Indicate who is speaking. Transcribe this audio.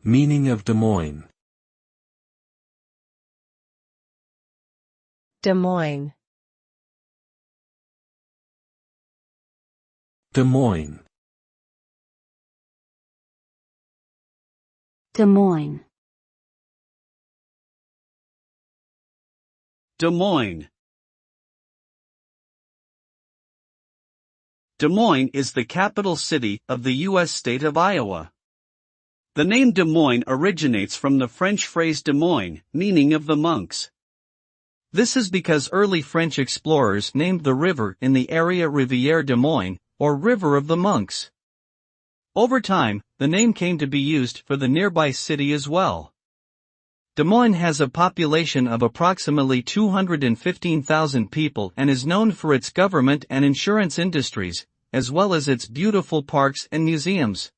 Speaker 1: Meaning of Des Moines.
Speaker 2: Des Moines.
Speaker 1: Des Moines.
Speaker 3: Des Moines.
Speaker 4: Des Moines. Des Moines is the capital city of the U.S. state of Iowa. The name Des Moines originates from the French phrase Des Moines, meaning of the monks. This is because early French explorers named the river in the area Rivière des Moines, or River of the Monks. Over time, the name came to be used for the nearby city as well. Des Moines has a population of approximately 215,000 people and is known for its government and insurance industries, as well as its beautiful parks and museums.